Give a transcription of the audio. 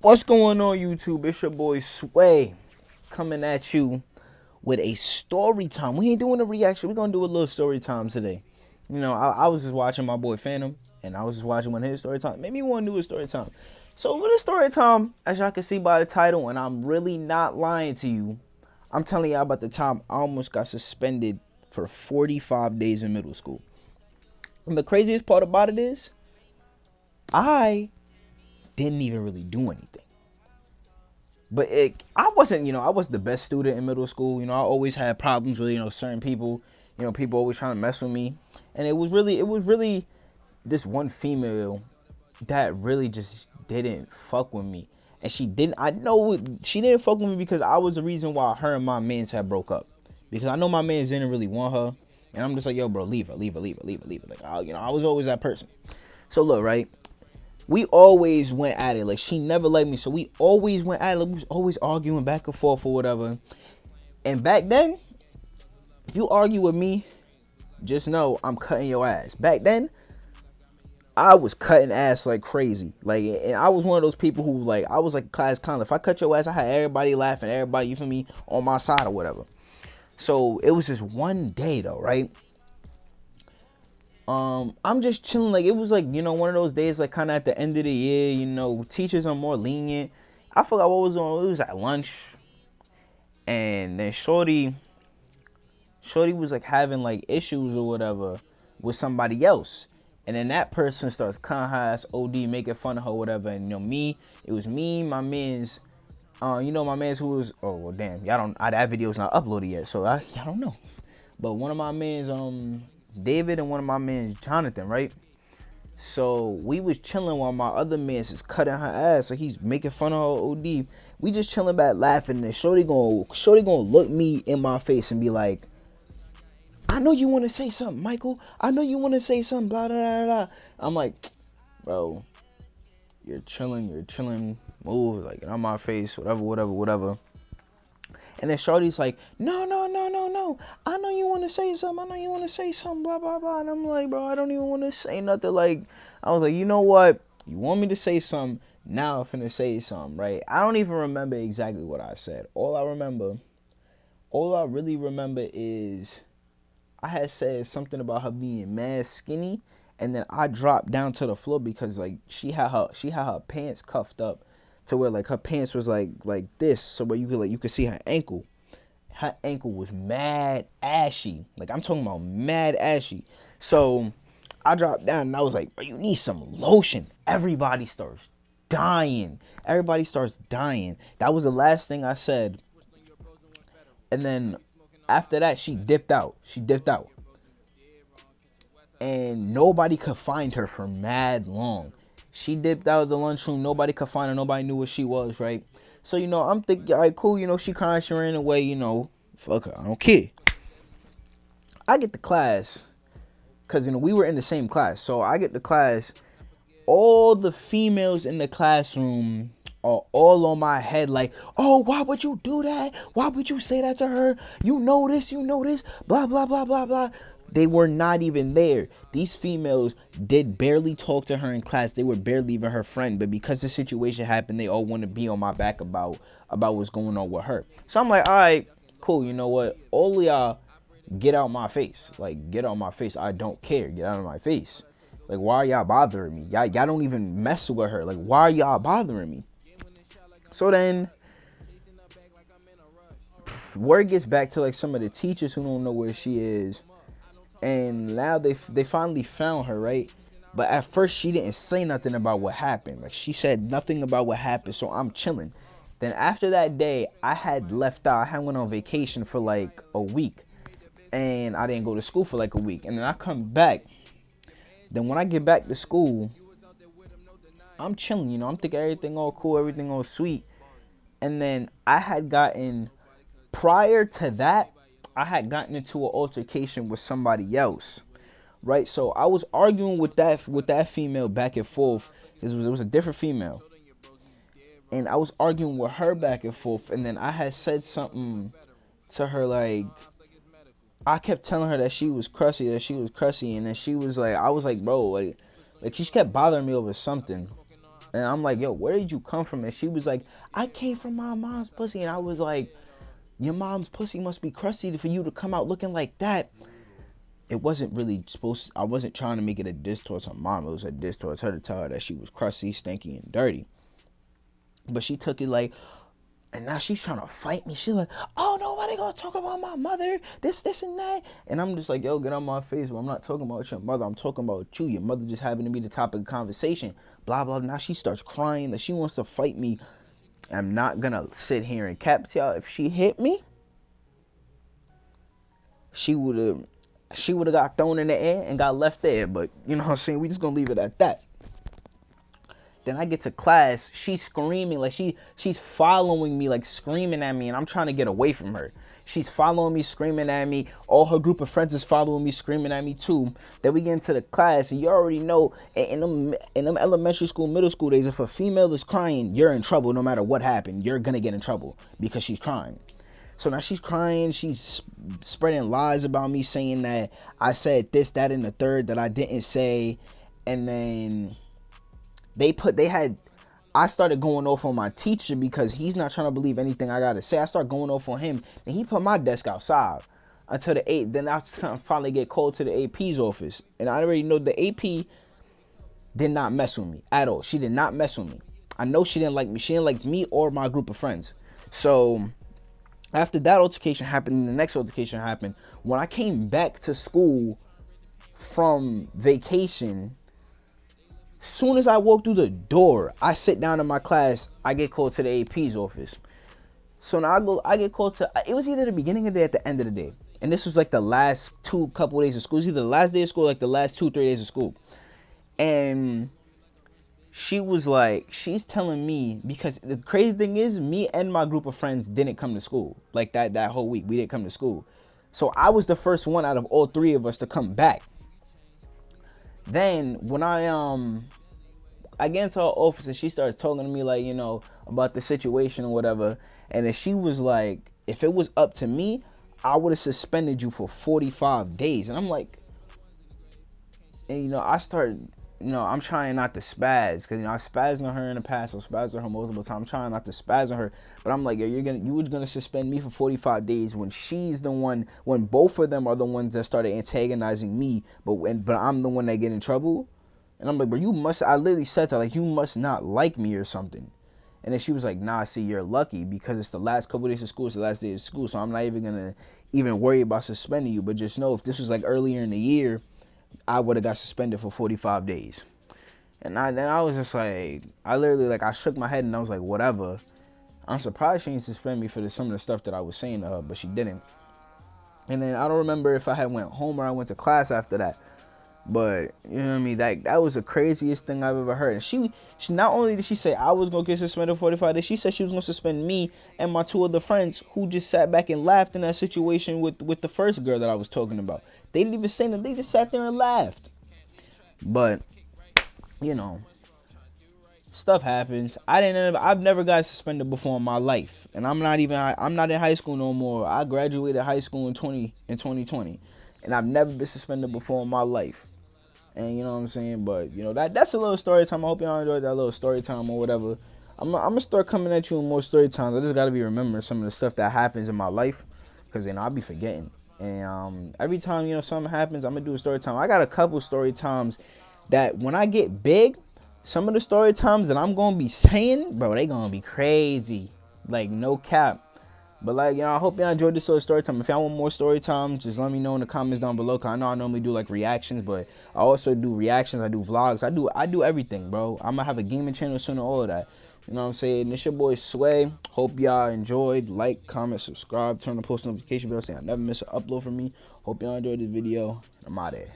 What's going on, YouTube? It's your boy Sway coming at you with a story time. We ain't doing a reaction. We're gonna do a little story time today. You know, I was just watching my boy Phantom, and I was just watching one of his story time. Made me want to do a story time. So for the story time, as y'all can see by the title, and I'm really not lying to you, I'm telling y'all about the time I almost got suspended for 45 days in middle school. And the craziest part about it is, I didn't even really do anything. But I wasn't, I was the best student in middle school. I always had problems with, certain people. People always trying to mess with me. And it was really this one female that really just didn't fuck with me. And I know she didn't fuck with me because I was the reason why her and my mans had broke up. Because I know my mans didn't really want her. And I'm just like, yo, bro, leave her. Like, I was always that person. So look, right? We always went at it. Like, she never liked me, so we always went at it. Like, we was always arguing back and forth or whatever. And back then, if you argue with me, just know I'm cutting your ass. Back then, I was cutting ass like crazy. Like, and I was one of those people who, like, I was like class clown. If I cut your ass, I had everybody laughing, everybody, you feel me, on my side or whatever. So it was just one day though, right? I'm just chilling. Like, it was like, one of those days, like, kind of at the end of the year, teachers are more lenient. I forgot what was on. It was at lunch, and then Shorty was like having like issues or whatever with somebody else, and then that person starts cutting her ass OD, making fun of her, whatever. And it was me, my man's, my man's who was, oh well, damn, y'all don't, that video's not uploaded yet, so y'all don't know. But one of my man's, David, and one of my mans, Jonathan, right? So we was chilling while my other man's is cutting her ass. So he's making fun of her OD. We just chilling back laughing, and Shorty gonna look me in my face and be like, I know you want to say something, Michael. I know you want to say something, blah, blah, blah, blah. I'm like, bro, you're chilling, move, like, get on my face, whatever. And then Shorty's like, no. I know you want to say something, blah, blah, blah. And I'm like, bro, I don't even want to say nothing. Like, I was like, you know what? You want me to say something? Now I'm finna say something, right? I don't even remember exactly what I said. All I really remember is I had said something about her being mad skinny. And then I dropped down to the floor because, like, she had her pants cuffed up to where, like, her pants was like this, so where you could see her ankle. Her ankle was mad ashy. Like, I'm talking about mad ashy. So I dropped down and I was like, bro, you need some lotion. Everybody starts dying. That was the last thing I said. And then after that, she dipped out. And nobody could find her for mad long. She dipped out of the lunchroom. Nobody could find her. Nobody knew where she was, right? So, I'm thinking, all right, cool. She crying, she ran away, fuck her. I don't care. I get to class because, we were in the same class. So I get to class. All the females in the classroom are all on my head like, oh, why would you do that? Why would you say that to her? You know this, blah, blah, blah, blah, blah. They were not even there. These females did barely talk to her in class. They were barely even her friend. But because the situation happened, they all want to be on my back about what's going on with her. So I'm like, all right, cool. You know what? All of y'all get out my face. Like, get out my face. I don't care. Get out of my face. Like, why are y'all bothering me? Y'all don't even mess with her. Like, why are y'all bothering me? So then word gets back to, like, some of the teachers who don't know where she is. And now they finally found her, right? But at first she didn't say nothing about what happened. Like, she said nothing about what happened. So I'm chilling. Then after that day, I had left out. I had went on vacation for like a week. And I didn't go to school for like a week. And then I come back. Then when I get back to school, I'm chilling, I'm thinking everything all cool, everything all sweet. And then prior to that, I had gotten into an altercation with somebody else, right? So I was arguing with that female back and forth. It was a different female, and I was arguing with her back and forth. And then I had said something to her, like, I kept telling her that she was crusty, and then she was like, I was like, bro, like she kept bothering me over something. And I'm like, yo, where did you come from? And she was like, I came from my mom's pussy. And I was like, your mom's pussy must be crusty for you to come out looking like that. It wasn't really supposed to, I wasn't trying to make it a diss towards her mom. It was a diss towards her to tell her that she was crusty, stinky, and dirty. But she took it like, and now she's trying to fight me. She's like, oh, nobody gonna talk about my mother, this, and that. And I'm just like, yo, get on my face. Well, I'm not talking about your mother. I'm talking about you. Your mother just happened to be the topic of conversation. Blah, blah. Now she starts crying that she wants to fight me. I'm not gonna sit here and cap y'all. If she hit me, she would have got thrown in the air and got left there. But you know what I'm saying? We just gonna leave it at that. Then I get to class, she's screaming, like she's following me, like screaming at me, and I'm trying to get away from her. She's following me, screaming at me. All her group of friends is following me, screaming at me too. Then we get into the class, and you already know, in them elementary school, middle school days, if a female is crying, you're in trouble no matter what happened. You're gonna get in trouble because she's crying. So now she's crying, she's spreading lies about me, saying that I said this, that, and the third that I didn't say. And then I started going off on my teacher because he's not trying to believe anything I gotta say. I started going off on him, and he put my desk outside until the 8th. Then I finally get called to the AP's office, and I already know the AP did not mess with me at all. She did not mess with me. I know she didn't like me. She didn't like me or my group of friends. So after that altercation happened, the next altercation happened. When I came back to school from vacation, soon as I walk through the door, I sit down in my class, I get called to the AP's office. So now I get called to, it was either the beginning of the day or at the end of the day. And this was like the last couple days of school. It was either the last day of school, like the last 2-3 days of school. And she was like, she's telling me, because the crazy thing is, me and my group of friends didn't come to school. Like that whole week, we didn't come to school. So I was the first one out of all 3 of us to come back. Then when I get into her office and she starts talking to me like, you know, about the situation or whatever. And then she was like, if it was up to me, I would have suspended you for 45 days. And I'm like, and you know, I started, you know, I'm trying not to spaz, because you know I spazzed on her in the past. I spazzed on her multiple times. I'm trying not to spaz on her, but I'm like, yo, you were gonna suspend me for 45 days when she's the one, when both of them are the ones that started antagonizing me, but I'm the one that get in trouble. And I'm like, bro, I literally said to her, like, you must not like me or something. And then she was like, nah, see, you're lucky because it's the last couple days of school. It's the last day of school, so I'm not even gonna worry about suspending you. But just know, if this was like earlier in the year, I would have got suspended for 45 days. And then I was just like, I shook my head and I was like, whatever. I'm surprised she didn't suspend me for some of the stuff that I was saying to her, but she didn't. And then I don't remember if I had went home or I went to class after that. But, you know what I mean, that was the craziest thing I've ever heard. And she not only did she say I was going to get suspended for 45 days, she said she was going to suspend me and my 2 other friends who just sat back and laughed in that situation with the first girl that I was talking about. They didn't even say that. They just sat there and laughed. But, you know, stuff happens. I've never got suspended before in my life. And I'm not in high school no more. I graduated high school in 2020. And I've never been suspended before in my life. And you know what I'm saying? But, you know, that's a little story time. I hope y'all enjoyed that little story time or whatever. I'm going to start coming at you with more story times. I just got to be remembering some of the stuff that happens in my life. Because, you know, I'll be forgetting. And every time, you know, something happens, I'm going to do a story time. I got a couple story times that when I get big, some of the story times that I'm going to be saying, bro, they going to be crazy. Like, no cap. But like, you know, I hope y'all enjoyed this little story time. If y'all want more story times, just let me know in the comments down below. Cause I know I normally do like reactions, but I also do reactions. I do vlogs. I do everything, bro. I'm gonna have a gaming channel soon and all of that. You know what I'm saying? This your boy Sway. Hope y'all enjoyed. Like, comment, subscribe, turn on the post notification bell so y'all never miss an upload from me. Hope y'all enjoyed this video. I'm out of here.